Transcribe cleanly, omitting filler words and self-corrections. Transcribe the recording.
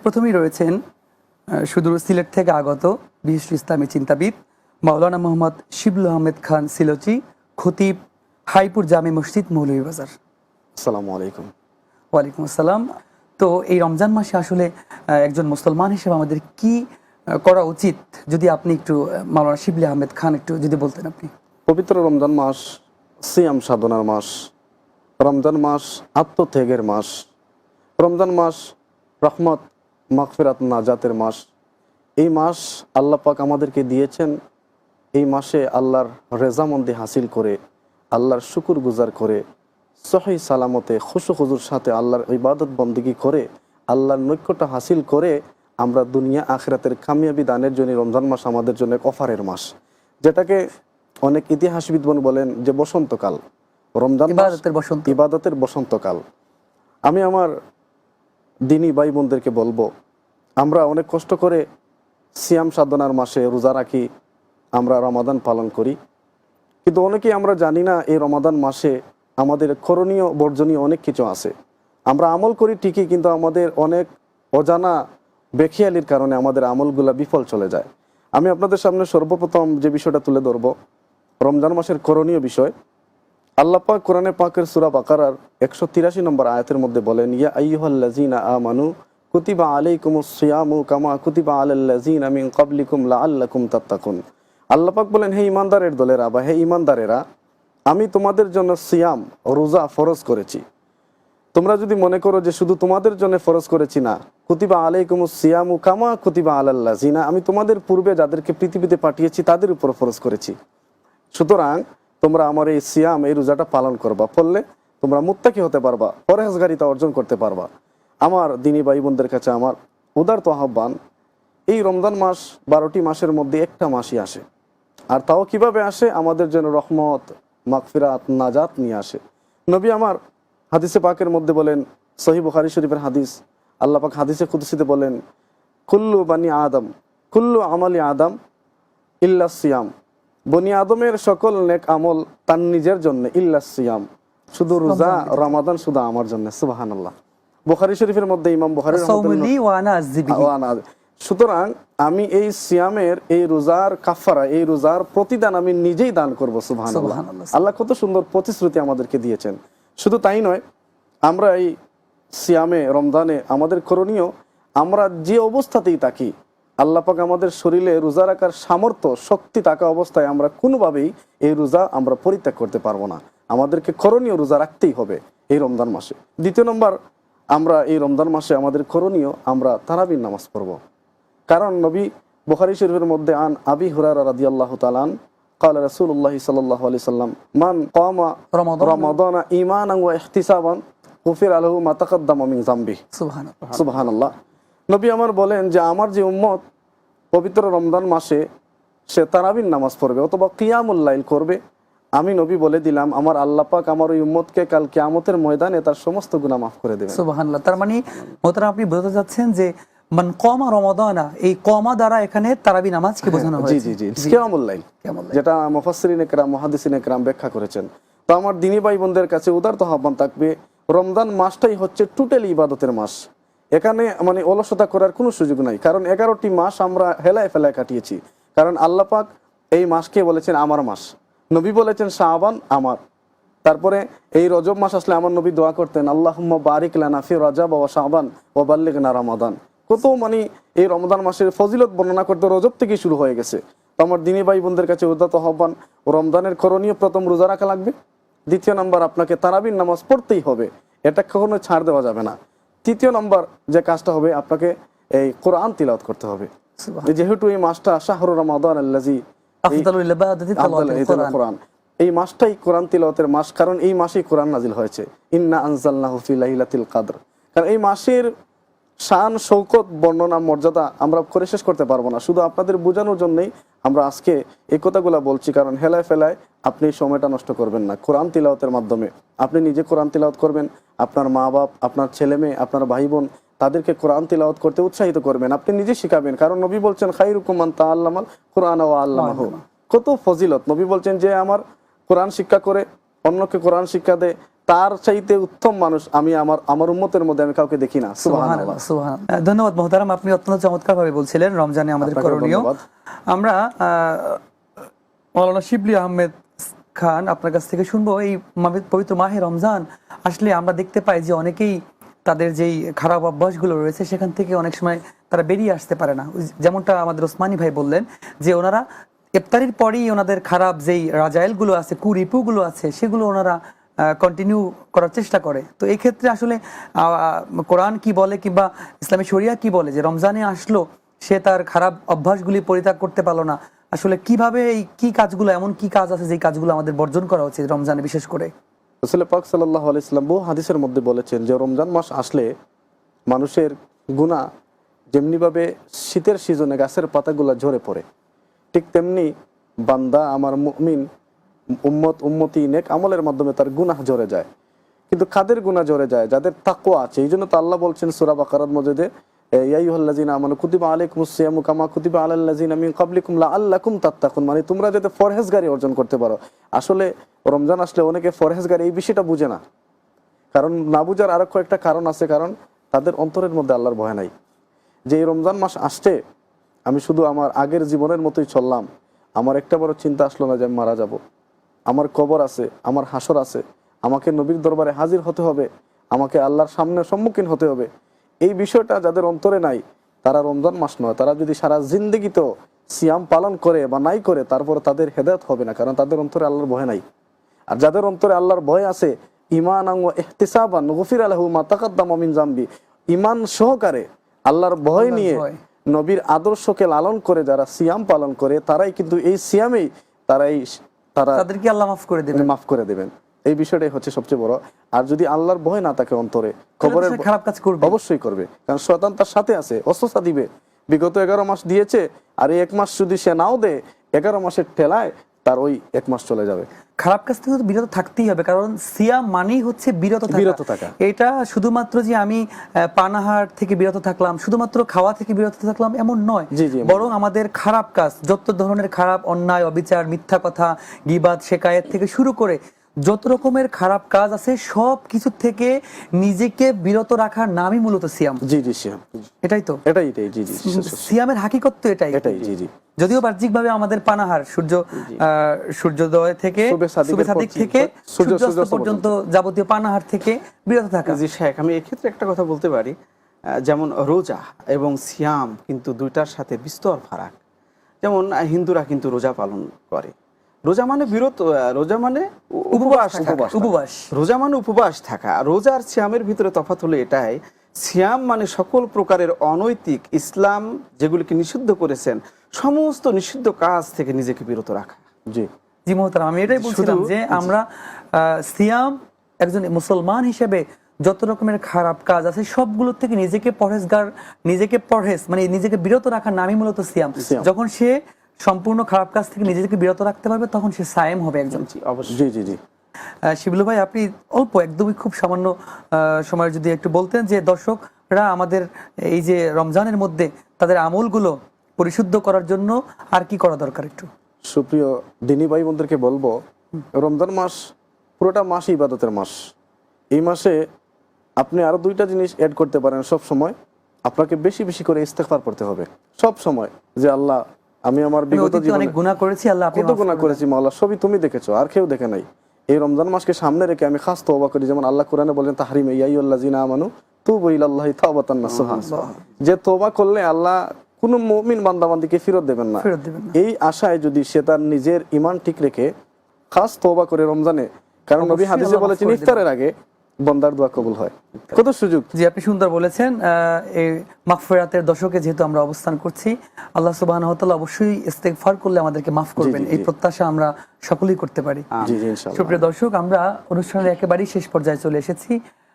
প্রথমেই রয়েছেন সুদূর সিলেট থেকে আগত বিশিষ্ট ইসলামী চিন্তাবিদ মাওলানা মোহাম্মদ শিবলু আহমেদ খান সিলোচি, খতিব, হাইপুর জামে মসজিদ, মৌলভীবাজার। আসসালামু আলাইকুম। ওয়ালাইকুম আসসালাম। তো এই রমজান মাসে আসলে একজন মুসলমান হিসেবে আমাদের কি করা উচিত, যদি আপনি একটু মাওলানা শিবলি আহমেদ খান একটু যদি বলতেন। আপনি পবিত্র রমজান মাস সিয়াম সাধনার মাস, রমজান মাস আত্মত্যাগের মাস, রমজান মাস রহমত মাগফিরাত নাজাতের মাস। এই মাস আল্লাহ পাক আমাদেরকে দিয়েছেন। এই মাসে আল্লাহর রেজামন্দি হাসিল করে, আল্লাহর শুকুর গুজার করে, সহি সালামতে খুশু খুজুর সাথে আল্লাহর ইবাদত বন্দেগী করে, আল্লাহর নৈকট্য হাসিল করে আমরা দুনিয়া আখিরাতের কামিয়াবি দানের জন্য রমজান মাস আমাদের জন্য এক অফারের মাস, যেটাকে অনেক ইতিহাসবিদগণ বলেন যে বসন্তকাল। রমজান ইবাদতের বসন্তকাল। আমি আমার দিনী ভাই বোনদেরকে বলবো, আমরা অনেক কষ্ট করে সিয়াম সাধনার মাসে রোজা রাখি, আমরা রমাদান পালন করি, কিন্তু অনেকেই আমরা জানি না এই রমাদান মাসে আমাদের করণীয় বর্জনীয় অনেক কিছু আছে। আমরা আমল করি ঠিকই, কিন্তু আমাদের অনেক অজানা বেখিয়ালির কারণে আমাদের আমলগুলা বিফল চলে যায়। আমি আপনাদের সামনে সর্বপ্রথম যে বিষয়টা তুলে ধরব, রমজান মাসের করণীয় বিষয়। আল্লাহ পাক কোরআনে পাকের সূরা বাকারার 183 নম্বর আয়াতের মধ্যে বলেন, ইয়া আইয়ুহাল্লাযীনা আমানু কুতিবা আলাইকুমুস সিয়ামু কামা কুতিবা আলাল্লাযীনা মিন ক্বাবলিকুম লাআল্লাকুম তাত্তাকুন। আল্লাহ পাক বলেন, হে ঈমানদারের দলেরা বা হে ঈমানদারেরা, আমি তোমাদের জন্য সিয়াম রোজা ফরজ করেছি। তোমরা যদি মনে করো যে শুধু তোমাদের জন্য ফরজ করেছি, না, কুতিবা আলাইকুমুস সিয়ামু কামা কুতিবা আলাল্লাযীনা, আমি তোমাদের পূর্বে যাদেরকে পৃথিবীতে পাঠিয়েছি তাদের উপর ফরজ করেছি। সুতরাং তোমরা আমার এই সিয়াম, এই রোজাটা পালন করবা, ফলে তোমরা মুত্তাকি হতে পারবা, পরহেজগারিতা অর্জন করতে পারবা। আমার দিনী ভাই বোনদের কাছে আমার উদারত আহ্বান, এই রমজান মাস 12টি মাসের মধ্যে একটা মাসই আসে, আর তাও কিভাবে আসে? আমাদের জন্য রহমত মাগফিরাত নাজাত নিয়ে আসে। নবী আমার হাদিসে পাকের মধ্যে বলেন, সহিহ বুখারী শরীফের হাদিস, আল্লাহ পাক হাদিসে কুদসিতে বলেন, কুল্লু বানি আদম কুল্লু আমালি আদম ইল্লা সিয়াম, বনি আদমের সকল নেক আমল তার নিজের জন্য, ইল্লা সিয়াম, শুধু রোজা রমাদান শুধু আমার জন্য। সুবহানাল্লাহ। বুখারী শরীফের মধ্যে ইমাম বুখারী সুতরাং আমি এই সিয়ামের, এই রোজার কাফারা, এই রোজার প্রতিদান আমি নিজেই দান করবো। সুবহানাল্লাহ। আল্লাহ কত সুন্দর প্রতিশ্রুতি আমাদেরকে দিয়েছেন। শুধু তাই নয়, আমরা এই সিয়ামে রমজানে আমাদের করণীয়, আমরা যে অবস্থাতেই থাকি, আল্লাহ পাক আমাদের শরীরে রোজা রাখার সামর্থ্য শক্তি থাকা অবস্থায় আমরা কোনোভাবেই এই রোজা আমরা পরিত্যাগ করতে পারবো না। আমাদেরকে করণীয় রোজা রাখতেই হবে এই রমজান মাসে। দ্বিতীয় নম্বর, আমরা এই রমজান মাসে আমাদের করণীয়, আমরা তারাবির নামাজ পড়ব। কারণ নবী বুখারী শরীফের মধ্যে আন আবি হুরায়রা রাদিয়াল্লাহু তাআলা قال رسول الله صلى الله عليه وسلم من قام رمضان ايمانا واحتسابا غفر له ما تقدم من ذنبه। সুবহানাল্লাহ। নবী আমার বলেন যে আমার যে উম্মত পবিত্র রমজান মাসে সে তারাবির নামাজ পড়বে অথবা কিয়ামুল লাইল করবে, আমি নবী বলে দিলাম আমার আল্লাহ পাক আমার ওই উম্মতকে কাল কিয়ামতের ময়দানে তার সমস্ত গুনাহ মাফ করে দেবেন। সুবহানাল্লাহ। তার মানে মোহতারাম আপনি বলতে যাচ্ছেন যে মান কমা রমাদানা, এই কমা দ্বারা এখানে তারাবি নামাজকে বোঝানো হয়েছে। জি জি জি, কিয়ামুল লাইল, যেটা মুফাসসিরিনে কেরাম মুহাদ্দিসিনে কেরাম ব্যাখ্যা করেছেন। তো আমার দিনী ভাই বোনদের কাছে উদারত আহ্বান থাকবে, রমজান মাসটাই হচ্ছে টোটালি ইবাদতের মাস। এখানে মানে অলসতা করার কোনো সুযোগ নাই, কারণ 11টি মাস আমরা হেলায় ফেলায় কাটিয়েছি। কারণ আল্লাহ পাক এই মাসকে বলেছেন আমার মাস, নবী বলেছেন শাবান আমার। তারপরে এই রজব মাস আসলে আমার নবী দোয়া করতেন, আল্লাহুম্মা বারিক লানা ফি রজব ওয়া শাবান ওয়া বাল্লিগনা রমাদান। কত মানে এই রমজান মাসের ফজিলত বর্ণনা করতে রজব থেকে শুরু হয়ে গেছে। তো আমার দিনী ভাই বোনদের কাছে উদাত্ত আহ্বান, রমজানের করণীয়, প্রথম রোজা রাখা লাগবে। দ্বিতীয় নম্বর, আপনাকে তারাবির নামাজ পড়তেই হবে, এটা কখনো ছাড় দেওয়া যাবে না। তৃতীয় নম্বর যে কাজটা হবে, আপনাকে এই কোরআন তিলাওয়াত করতে হবে। যেহেতু এই মাসটা শাহরু রমাদান আল্লাযী কোরআন, এই মাসটাই কোরআন তিলাওয়াতের মাস, কারণ এই মাসেই কোরআন নাজিল হয়েছে। ইন্না আনজালনাহু ফি লাইলাতিল কদর। কারণ এই মাসের শান শৌকত বর্ণনা মর্যাদা আমরা করে শেষ করতে পারবো না। শুধু আপনাদের বোঝানোর জন্যই আমরা আজকে এই কথাগুলো বলছি, কারণ হেলায় ফেলায় আপনি সময়টা নষ্ট করবেন না। কোরআন তিলাওয়াতের মাধ্যমে আপনি নিজে কোরআন তিলাওয়াত করবেন, আপনার মা বাপ, আপনার ছেলে মেয়ে, আপনার ভাই বোন, তাদেরকে কোরআন তিলাওয়াত করতে উৎসাহিত করবেন, আপনি নিজে শিখাবেন। কারণ নবী বলছেন খায়রুকুম মান তাআল্লামাল কুরআন ওয়া আল্লামাহু। কত ফজিলত। নবী বলছেন যে আমার কোরআন শিক্ষা করে, অন্যকে কোরআন শিক্ষা দেয়, তার চাইতে উত্তম মানুষ আমি আমার উম্মতের মধ্যে আমি কাউকে দেখি না। সুবহানাল্লাহ। সুবহানাল্লাহ। ধন্যবাদ মোহতারাম, আপনি অত্যন্ত চমৎকার ভাবে বলছিলেন রমজানে আমাদের আপনাকেও করণীয়। ধন্যবাদ। আমরা মাওলানা শিবলি আহমেদ খান আপনার কাছ থেকে শুনবো, এই পবিত্র মাহে রমজান আসলে আমরা দেখতে পাই যে অনেকেই তাদের যেই খারাপ অভ্যাসগুলো রয়েছে সেখান থেকে অনেক সময় তারা বেরিয়ে আসতে পারে না। যেমনটা আমাদের ওসমানী ভাই বললেন যে ওনারা ইফতারির পরেই ওনাদের খারাপ যেই রাজাইলগুলো আছে, কুরিপুগুলো আছে, সেগুলো ওনারা কন্টিনিউ করার চেষ্টা করে। তো এই ক্ষেত্রে আসলে কোরআন কি বলে কিংবা ইসলামী শরিয়া কি বলে যে রমজানে আসলো সে তার খারাপ অভ্যাসগুলি পরিত্যাগ করতে পারলো না, আসলে কিভাবে এই কি কাজগুলো, এমন কি কাজ আছে যে কাজগুলো আমাদের বর্জন করা উচিত রমজানে বিশেষ করে? রাসূল পাক সাল্লাল্লাহু আলাইহি ওয়াসাল্লাম বহু হাদিসের মধ্যে বলেছেন যে রমজান মাস আসলে মানুষের গুনাহ যেমনিভাবে শীতের সিজনে গাছের পাতাগুলো ঝরে পড়ে, ঠিক তেমনি বান্দা আমার মুমিন উম্মতি নেক আমলের মাধ্যমে তার গুনাহ ঝরে যায়। কিন্তু কাদের গুনাহ ঝরে যায়? যাদের তাকওয়া আছে। এই জন্য তো আল্লাহ বলছেন সূরা বাকারার মধ্যে ইয়া আইয়ুহাল্লাযিনা আমানু কুতিবা আলাইকুমুস সিয়ামু কামা কুতিবা আলাল্লাযিনা মিন ক্বাবলিকুম লাআল্লাকুম তাত্তাকুন, মানে তোমরা যাতে পরহেজগারি অর্জন করতে পারো। আসলে রমজান আসলে অনেকে পরহেজগারি এই বিষয়টা বুঝে না, কারণ না বুঝার আরো কয়েকটা কারণ আছে। কারণ তাদের অন্তরের মধ্যে আল্লাহর ভয় নাই, যে এই রমজান মাস আসছে আমি শুধু আমার আগের জীবনের মতোই চললাম, আমার একটা বড় চিন্তা আসলো না যে আমি মারা যাব, আমার কবর আছে, আমার হাসর আছে, আমাকে নবীর দরবারে হাজির হতে হবে, আমাকে আল্লাহর সামনে সম্মুখীন হতে হবে। এই বিষয়টা যাদের অন্তরে নাই তারা রমজান মাস নয়, তারা যদি সারা জিন্দগিতেও সিয়াম পালন করে বা নাই করে তারপর তাদের হেদায়েত হবে না, কারণ তাদের অন্তরে আল্লাহর ভয় নাই। আর যাদের অন্তরে আল্লাহর ভয় আছে, ঈমানান ওয়া ইহতিসাবান গুফিরা লাহু মা তাকাদ্দামা মিন যামবি, ঈমান সহকারে আল্লাহর ভয় নিয়ে নবীর আদর্শকে লালন করে যারা সিয়াম পালন করে তারাই কিন্তু এই সিয়ামেই তাদেরকে আল্লাহ মাফ করে দেবেন। এই বিষয়টাই হচ্ছে সবচেয়ে বড়। আর যদি আল্লাহর ভয় না থাকে অন্তরে, কবরের খারাপ কাজ করবে, অবশ্যই করবে, কারণ শয়তান তার সাথে আছে, অস্ত্রতা দিবে। বিগত 11 মাস দিয়েছে, আর এই 1 মাস যদি সে নাও দেয় 11 মাসের ঠেলায় তার ওই 1 মাস চলে যাবে। খারাপ কাজ থেকে বিরত থাকতেই হবে, কারণ সিয়াম মানেই হচ্ছে বিরত থাকা। এটা শুধুমাত্র যে আমি পানাহার থেকে বিরত থাকলাম, শুধুমাত্র খাওয়া থেকে বিরত থাকলাম এমন নয়, বরং আমাদের খারাপ কাজ, যত ধরনের খারাপ অন্যায়, অবিচার, মিথ্যা কথা, গীবাত, শিকায়েত থেকে শুরু করে যত রকমের খারাপ কাজ আছে সব কিছু থেকে নিজেকে বিরত রাখার নামই মূলত সিয়াম। সিয়াম, এটাই তো, এটাই সিয়ামের হাকিকত তো এটাই। যদিও বাহ্যিকভাবে আমাদের পানাহার সূর্যোদয় থেকে সুবে থেকে সূর্যাস্ত পর্যন্ত যাবতীয় পানাহার থেকে বিরত থাকা। জি শেখ, আমি এক্ষেত্রে একটা কথা বলতে পারি, যেমন রোজা এবং সিয়াম কিন্তু দুইটার সাথে বিস্তর ফারাক। যেমন হিন্দুরা কিন্তু রোজা পালন করে, রোজা মানে বিরত, রোজা মানে উপবাস, রোজা মানে উপবাস থাকা। রোজা আর সিয়ামের ভিতরে তফাৎ হলো এটাই, সিয়াম মানে সকল প্রকারের অনৈতিক, ইসলাম যেগুলিকে নিষিদ্ধ করেছেন সমস্ত নিষিদ্ধ কাজ থেকে নিজেকে বিরত রাখা। জি মোহতারাম, আমি এটাই বলছিলাম যে আমরা সিয়াম একজন মুসলমান হিসেবে যত রকমের খারাপ কাজ আছে সবগুলোর থেকে নিজেকে পরহেজ মানে নিজেকে বিরত রাখার নামই মূলত সিয়াম। যখন সে সম্পূর্ণ খারাপ কাজ থেকে নিজেকে বিরত রাখতে পারবে তখন সে সায়েম হবে একজন। অবশ্যই। শিবলু ভাই, আপনি অল্প একদমই খুব সামান্য সময় যদি একটু বলতেন যে দর্শকরা আমাদের এই যে রমজানের মধ্যে তাদের আমলগুলো পরিশুদ্ধ করার জন্য আর কি করা দরকার একটু। সুপ্রিয় দিনী ভাই বোনদেরকে বলবো, রমজান মাস পুরোটা মাস ইবাদতের মাস। এই মাসে আপনি আরো 2টা জিনিস অ্যাড করতে পারেন। সব সময় আপনাকে বেশি বেশি করে ইস্তেগফার করতে হবে সব সময়, যে আল্লাহ আমি আমার বিগত জীবনে অনেক গুনাহ করেছি, আল্লাহ আপনি কত গুনাহ করেছি, মাওলা সবই তুমি দেখেছো, আর কেউ দেখে নাই। এই রমজান মাসকে সামনে রেখে আমি খাস তওবা করি, যেমন আল্লাহ কোরআনে বলেন তাহরিমে ইয়া আইয়ুহাল্লাযিনা আমানু তুবু ইলাল্লাহি তাওবাতান নাসুহা, যে তওবা করলে আল্লাহ কোন মুমিন বান্দাবান্দিকে ফেরত দেবেন না। এই আশায় যদি সে তার নিজের ঈমান ঠিক রেখে খাস তওবা করে রমজানে, কারণ নবী হাদিসে বলেছেন ইফতারের আগে বান্দার দোয়া কবুল হয়। কত সুযোগ। জি, আপনি সুন্দর বলেছেন। এই মাগফিরাতের দশকে যেহেতু আমরা অবস্থান করছি, আল্লাহ সুবহানাহু ওয়া তাআলা অবশ্যই ইস্তেগফার করলে আমাদেরকে মাফ করবেন, এই প্রত্যাশা আমরা সকলেই করতে পারি। সুপ্রিয় দর্শক, আমরা অনুষ্ঠানের একেবারেই শেষ পর্যায়ে চলে এসেছি।